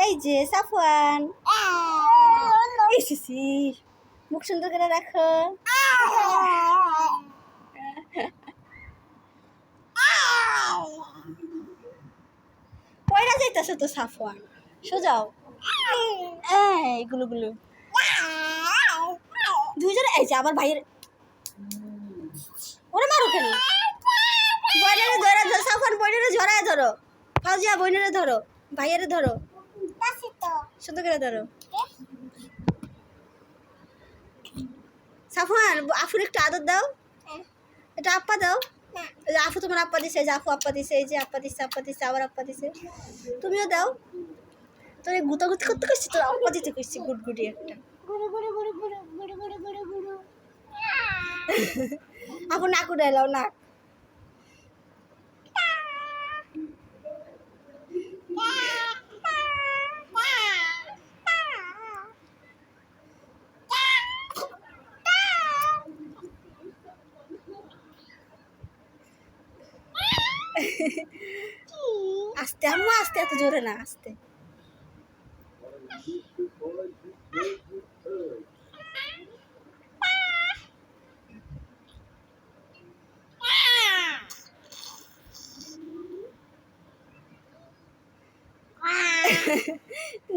এই যে সাফওয়ান, এসেছি। মুখ সুন্দর করে রাখো। পয়রা যাইতেছে তো সাফওয়ান, সোজাও। এইগুলো দুইজন। এই যে আবার ভাইয়ের ওরা মারো কেন? বইনেরে ধরো, সাফওয়ান বইনেরে ঝরায় ধরো। ফাউজিয়া বইনেরে ধরো, ভাইয়েরে ধরো, সুন্দর করে ধরো। সাফওয়ান আফুর একটু আদর দাও, এটা আপ্পা দাও। আফু তোমার আপ্পা দিছে, এই যে আফু আপ্পা দিছে, এই যে আপ্পা দিছে, আবার আপ্পা দিছে। তুমিও দাও। তোর গুতাগুতি করতে কইছি, তোর আপ্পা দিতে কইছি গুড়গুড়ি একটা। আপু নাক উড়াইলাও, নাক। আস্তে আম্মা, আস্তে, এত জোরে না, আস্তে।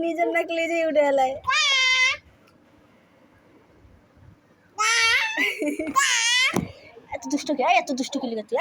নিজের নাক নিজেই উঠে এলায়। এত দুষ্ট কি, এত দুষ্ট কি লিখে তুই?